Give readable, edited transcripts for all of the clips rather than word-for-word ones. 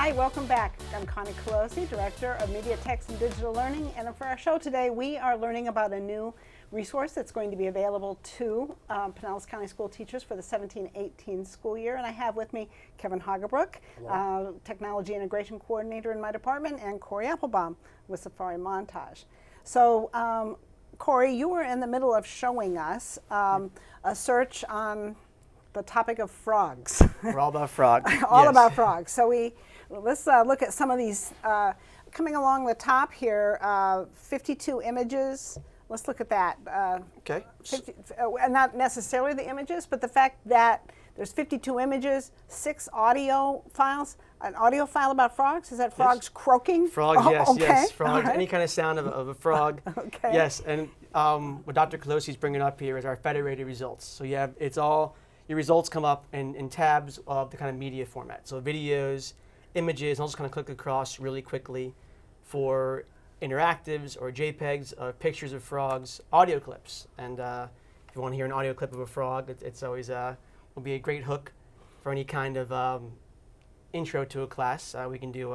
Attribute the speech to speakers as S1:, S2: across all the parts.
S1: Hi, welcome back. I'm Connie Kolosey, Director of Media Text and Digital Learning, and for our show today we are learning about a new resource that's going to be available to Pinellas County school teachers for the 17-18 school year. And I have with me Kevin Haugabrook, Technology Integration Coordinator in my department, and Corey Appelbaum with Safari Montage. So Corey, you were in the middle of showing us a search on the topic of frogs.
S2: We're all about frogs.
S1: All about frogs. So let's look at some of these. Coming along the top here, 52 images. Let's look at that.
S2: Okay.
S1: And not necessarily the images, but the fact that there's 52 images, 6 audio files. An audio file about frogs? Is that frogs croaking?
S2: Frogs, yes,
S1: okay.
S2: yes. Frogs,
S1: Right.
S2: any kind of sound of a frog.
S1: Okay.
S2: Yes, and what Dr. Kolosey is bringing up here is our federated results. So you have, it's all, your results come up in tabs of the kind of media format. So videos, images, I'll just kind of click across really quickly for interactives or JPEGs of pictures of frogs, audio clips. And if you want to hear an audio clip of a frog, it's always will be a great hook for any kind of intro to a class. We can do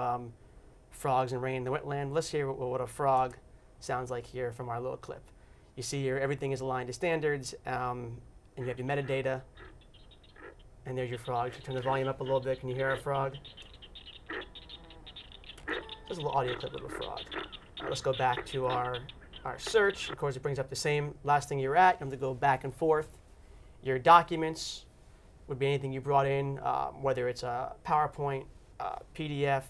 S2: frogs and rain in the wetland. Let's hear what a frog sounds like here from our little clip. You see here everything is aligned to standards, and you have your metadata. And there's your frog. Turn the volume up a little bit. Can you hear a frog? Just a little audio clip of a frog. Let's go back to our search. Of course, it brings up the same last thing you're at. You have to go back and forth. Your documents would be anything you brought in, whether it's a PowerPoint, PDF,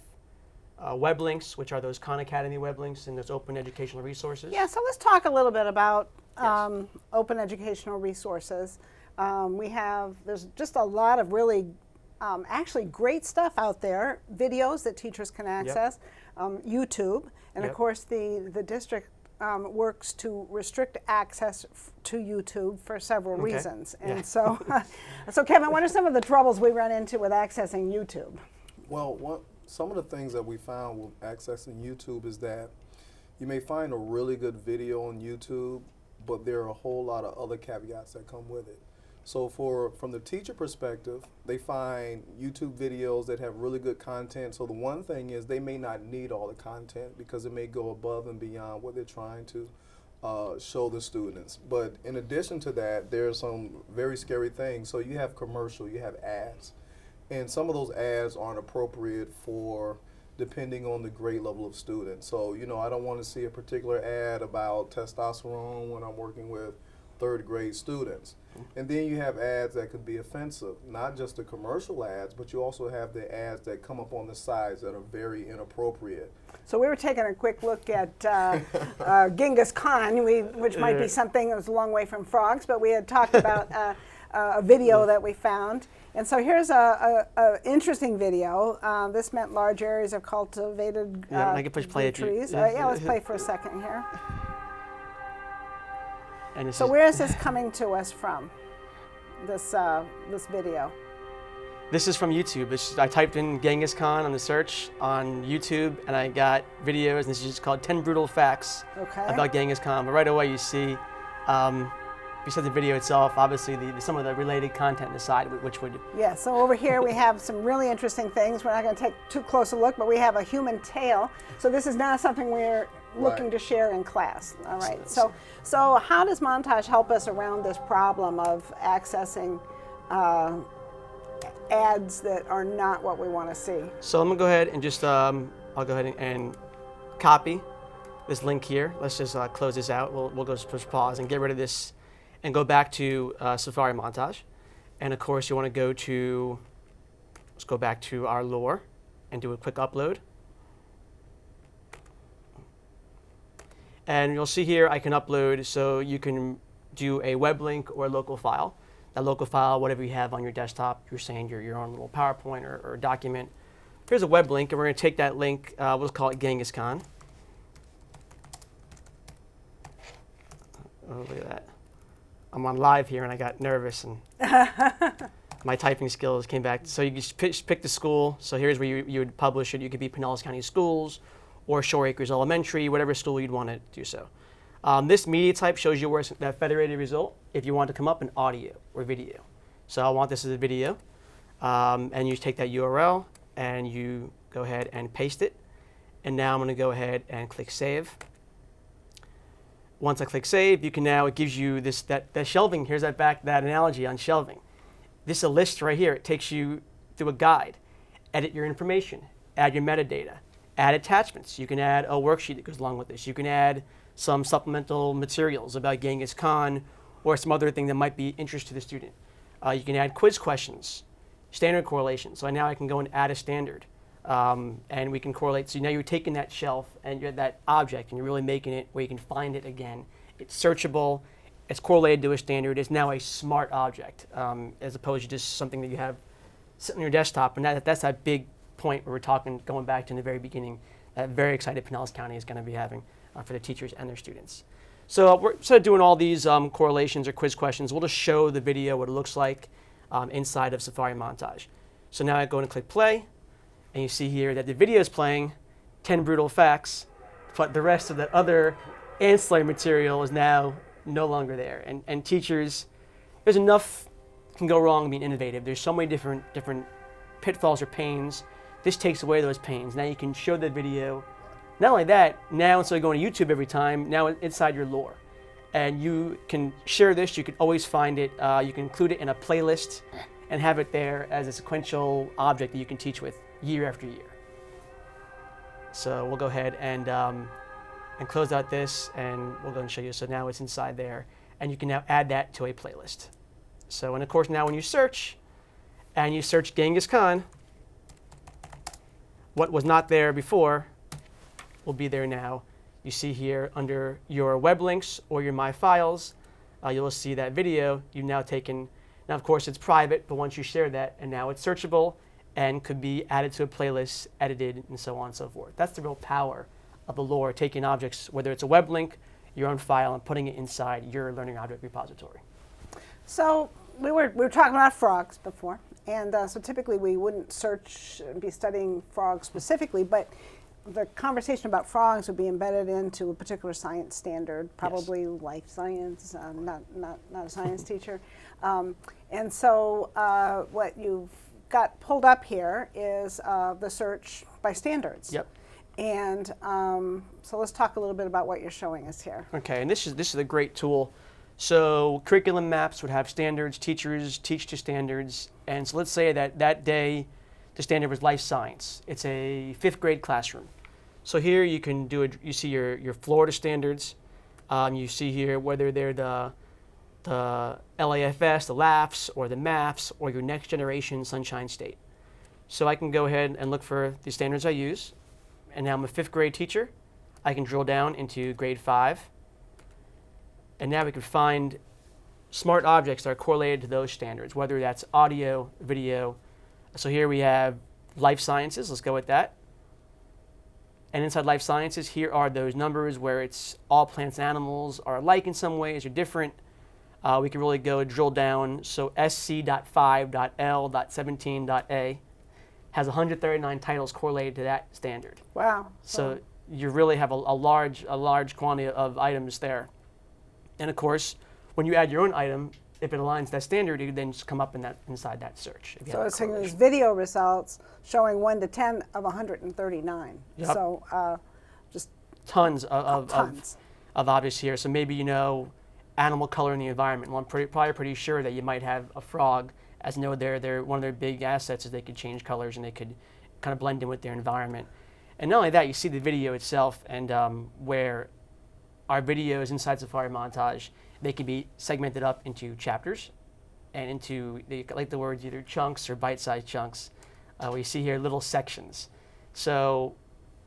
S2: web links, which are those Khan Academy web links and those open educational resources.
S1: Yeah, so let's talk a little bit about
S2: Yes.
S1: open educational resources. There's just a lot of really actually great stuff out there, videos that teachers can access, YouTube, and of course the district works to restrict access to YouTube for several reasons. And so, so Kevin, what are some of the troubles we run into with accessing YouTube?
S3: Well, some of the things that we found with accessing YouTube is that you may find a really good video on YouTube, but there are a whole lot of other caveats that come with it. So from the teacher perspective, they find YouTube videos that have really good content. So the one thing is they may not need all the content because it may go above and beyond what they're trying to show the students. But in addition to that, there's some very scary things. So you have commercial, you have ads. And some of those ads aren't appropriate for depending on the grade level of students. So, you know, I don't want to see a particular ad about testosterone when I'm working with third grade students. And then you have ads that could be offensive, not just the commercial ads, but you also have the ads that come up on the sides that are very inappropriate.
S1: So we were taking a quick look at Genghis Khan, which might be something that was a long way from frogs, but we had talked about a video that we found. And so here's a interesting video. This meant large areas of cultivated
S2: I can push play
S1: trees. Yeah, let's play for a second here.
S2: And
S1: so where is this coming to us from, this video?
S2: This is from YouTube. I typed in Genghis Khan on the search on YouTube, and I got videos, and this is just called 10 Brutal Facts about Genghis Khan. But right away you see, besides the video itself, obviously some of the related content on the side, which would...
S1: Yeah, so over here we have some really interesting things. We're not going to take too close a look, but we have a human tail. So this is not something we're looking to share in class. All right. So how does Montage help us around this problem of accessing ads that are not what we want to see?
S2: So I'm going to go ahead and just, I'll go ahead and copy this link here. Let's just close this out. We'll go push pause and get rid of this and go back to Safari Montage. And of course you want to let's go back to our lore and do a quick upload. And you'll see here I can upload, so you can do a web link or a local file. That local file, whatever you have on your desktop, you're saying your own little PowerPoint or document. Here's a web link, and we're going to take that link, we'll call it Genghis Khan. Oh, look at that. I'm on live here, and I got nervous, and my typing skills came back. So you just pick the school. So here's where you would publish it. You could be Pinellas County Schools or Shore Acres Elementary, whatever school you'd want to do so. This media type shows you where that federated result if you want to come up in audio or video. So I want this as a video, and you take that URL and you go ahead and paste it. And now I'm going to go ahead and click save. Once I click save, you can now, it gives you that shelving. Here's that analogy on shelving. This is a list right here. It takes you through a guide. Edit your information, add your metadata, add attachments. You can add a worksheet that goes along with this. You can add some supplemental materials about Genghis Khan or some other thing that might be interest to the student. You can add quiz questions, standard correlation. So now I can go and add a standard. And we can correlate. So now you're taking that shelf and you're that object and you're really making it where you can find it again. It's searchable. It's correlated to a standard. It's now a smart object as opposed to just something that you have sitting on your desktop. And that's that big point where we're talking, going back to in the very beginning, that very excited Pinellas County is going to be having for the teachers and their students. So we're sort of doing all these correlations or quiz questions. We'll just show the video what it looks like inside of Safari Montage. So now I go and click play. And you see here that the video is playing 10 brutal facts, but the rest of the other ancillary material is now no longer there. And teachers, there's enough can go wrong being innovative. There's so many different pitfalls or pains. This takes away those pains. Now you can show the video. Not only that, now instead of going to YouTube every time, now it's inside your lore. And you can share this. You can always find it. You can include it in a playlist and have it there as a sequential object that you can teach with year after year. So we'll go ahead and close out this, and we'll go and show you. So now it's inside there, and you can now add that to a playlist. So, and of course now when you search, and you search Genghis Khan, what was not there before will be there now. You see here under your web links or your My Files, you will see that video you've now taken. Now of course it's private, but once you share that, and now it's searchable, and could be added to a playlist, edited, and so on and so forth. That's the real power of the lore, taking objects, whether it's a web link, your own file, and putting it inside your learning object repository.
S1: So we were talking about frogs before, and so typically we wouldn't search and be studying frogs specifically, but the conversation about frogs would be embedded into a particular science standard, probably yes. Life science, not a science teacher. And so what you've got pulled up here is the search by standards.
S2: Yep.
S1: And so let's talk a little bit about what you're showing us here.
S2: Okay, and this is a great tool. So curriculum maps would have standards, teachers teach to standards, and so let's say that day the standard was life science. It's a 5th grade classroom. So here you can do it. You see your Florida standards. You see here whether they're the LAFS, the LAFs, or the MAFs, or your next generation Sunshine State. So I can go ahead and look for the standards I use. And now I'm a 5th grade teacher. I can drill down into grade 5. And now we can find smart objects that are correlated to those standards, whether that's audio, video. So here we have life sciences. Let's go with that. And inside life sciences, here are those numbers where it's all plants and animals are alike in some ways or different. We can really go drill down. So SC.5.L.17.A has 139 titles correlated to that standard.
S1: Wow.
S2: So you really have a large quantity of items there. And of course, when you add your own item, if it aligns to that standard, you then just come up inside that search.
S1: So it's saying there's video results showing 1 to 10 of 139.
S2: Yep.
S1: So just
S2: tons of objects here. So maybe you know animal color in the environment. Well, I'm probably pretty sure that you might have a frog. As you know, they're one of their big assets is they could change colors and they could kind of blend in with their environment. And not only that, you see the video itself, and where our videos inside Safari Montage, they can be segmented up into chapters and into, they like the words, either chunks or bite-sized chunks. We see here little sections. So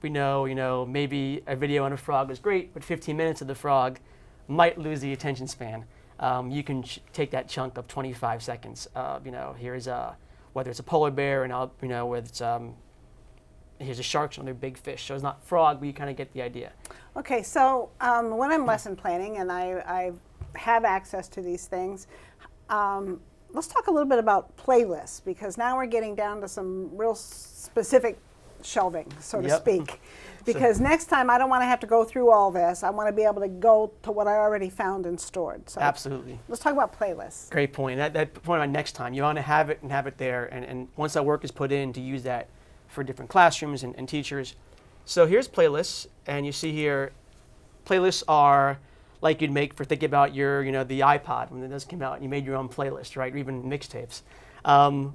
S2: we know, maybe a video on a frog is great, but 15 minutes of the frog might lose the attention span. You can take that chunk of 25 seconds. Here's whether it's a polar bear, and whether it's here's a shark, another big fish. So it's not frog, but you kind of get the idea.
S1: Okay, so when I'm lesson planning and I have access to these things, let's talk a little bit about playlists, because now we're getting down to some real specific shelving, so to speak. Because next time I don't want to have to go through all this. I want to be able to go to what I already found and stored. So
S2: absolutely.
S1: Let's talk about playlists.
S2: Great point. That point on next time. You want to have it there, and once that work is put in, to use that for different classrooms and teachers. So here's playlists, and you see here, playlists are like you'd make for thinking about your, the iPod when it does come out, and you made your own playlist, right? Or even mixtapes,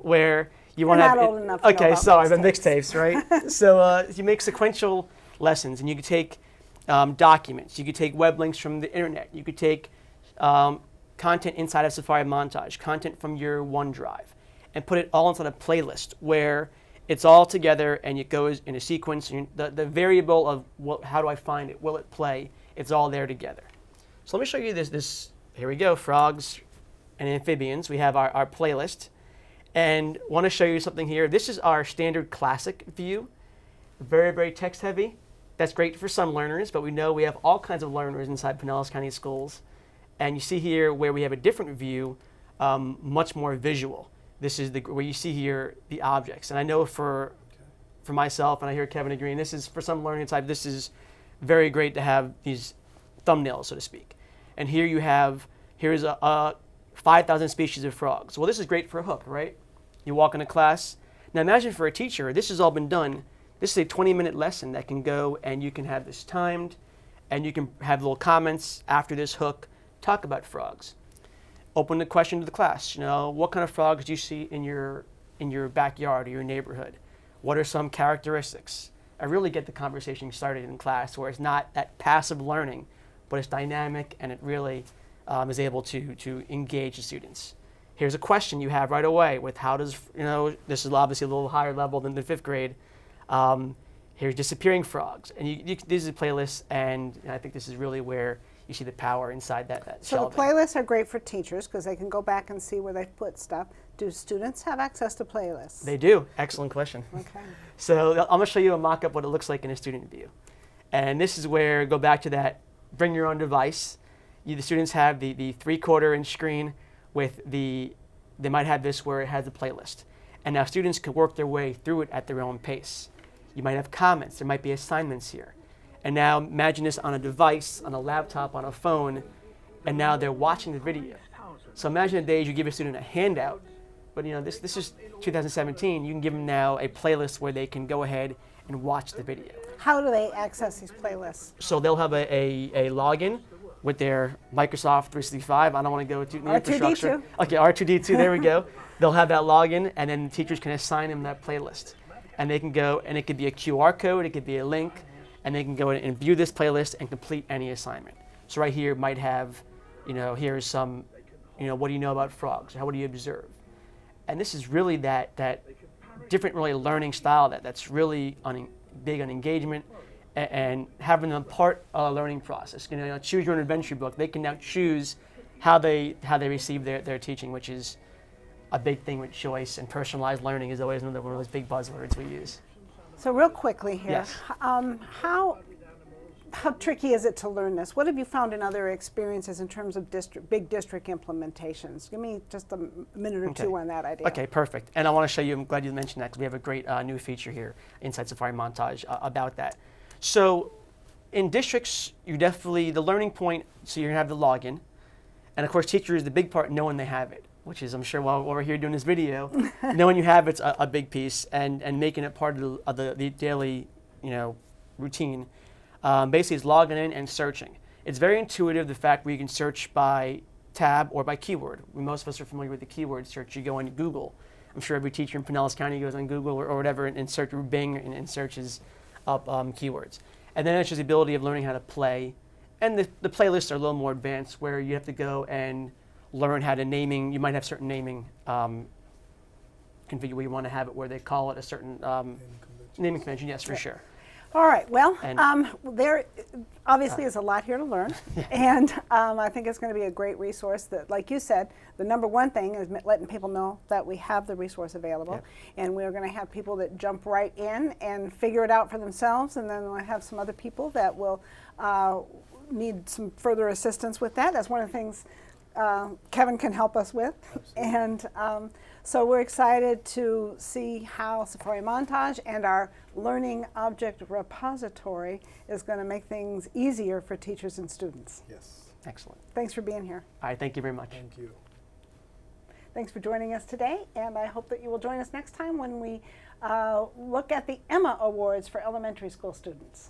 S2: where you want to have.
S1: Not old enough to know
S2: Okay,
S1: about
S2: sorry, the
S1: mixtapes.
S2: mixtapes, right? So you make sequential lessons, and you could take documents, you could take web links from the internet, you could take content inside of Safari Montage, content from your OneDrive, and put it all inside a playlist where it's all together and it goes in a sequence. And the variable of how do I find it? Will it play? It's all there together. So let me show you this. Here we go, frogs and amphibians. We have our playlist. And want to show you something here. This is our standard classic view. Very, very text heavy. That's great for some learners, but we know we have all kinds of learners inside Pinellas County Schools. And you see here where we have a different view, much more visual. This is where you see here the objects. And I know for myself, and I hear Kevin agreeing, this is for some learning type, this is very great to have these thumbnails, so to speak. And here you have, here's a 5,000 species of frogs. Well, this is great for a hook, right? You walk into class. Now imagine for a teacher, this has all been done. This is a 20-minute lesson that can go, and you can have this timed, and you can have little comments after this hook, talk about frogs. Open the question to the class. What kind of frogs do you see in your backyard or your neighborhood? What are some characteristics? I really get the conversation started in class where it's not that passive learning, but it's dynamic, and it really is able to engage the students. Here's a question you have right away with how does, this is obviously a little higher level than the 5th grade. Here's disappearing frogs. And these are playlists, and I think this is really where you see the power inside that
S1: So
S2: shelving.
S1: the playlists are great for teachers because they can go back and see where they've put stuff. Do students have access to playlists?
S2: They do. Excellent question.
S1: Okay.
S2: So I'm going to show you a mock-up what it looks like in a student view. And this is where, go back to that, bring your own device. The students have the 3/4 inch screen with they might have this where it has a playlist. And now students can work their way through it at their own pace. You might have comments, there might be assignments here. And now imagine this on a device, on a laptop, on a phone, and now they're watching the video. So imagine the days you give a student a handout, but this is 2017, you can give them now a playlist where they can go ahead and watch the video.
S1: How do they access these playlists?
S2: So they'll have a login with their Microsoft 365. I don't want to go to the infrastructure.
S1: R2D2.
S2: Okay, R2D2, there we go. They'll have that login, and then teachers can assign them that playlist. And they can go, and it could be a QR code, it could be a link, and they can go in and view this playlist and complete any assignment. So right here might have, here's some, what do you know about frogs? How would you observe? And this is really that different really learning style that's really big on engagement and having them part of a learning process. Choose your own adventure book. They can now choose how they receive their teaching, which is a big thing with choice, and personalized learning is always another one of those big buzzwords we use.
S1: So real quickly here,
S2: Yes.
S1: how tricky is it to learn this? What have you found in other experiences in terms of big district implementations? Give me just a minute or two on that idea.
S2: Okay, perfect. And I want to show you, I'm glad you mentioned that, because we have a great new feature here inside Safari Montage about that. So in districts, the learning point, so you're going to have the login. And of course, teachers, the big part, knowing they have it, which is, I'm sure while we're here doing this video, knowing you have it's a big piece, and making it part of the daily routine. Basically, it's logging in and searching. It's very intuitive, the fact where you can search by tab or by keyword. Most of us are familiar with the keyword search. You go on Google. I'm sure every teacher in Pinellas County goes on Google or whatever and search or Bing and searches up keywords. And then it's just the ability of learning how to play. And the playlists are a little more advanced, where you have to go and learn how to naming. You might have certain naming configure where you want to have it, where they call it a certain naming convention. Yes, for sure.
S1: All right, well,
S2: And-
S1: there obviously is a lot here to learn, and I think it's going to be a great resource that, like you said, the number one thing is letting people know that we have the resource available,
S2: Yep.
S1: and we're going to have people that jump right in and figure it out for themselves, and then we'll have some other people that will need some further assistance with that. That's one of the things Kevin can help us with. And so we're excited to see how Safari Montage and our Learning Object Repository is going to make things easier for teachers and students.
S3: Yes.
S2: Excellent.
S1: Thanks for being here.
S2: All right, thank you very much.
S3: Thank you.
S1: Thanks for joining us today, and I hope that you will join us next time when we look at the Emma Awards for elementary school students.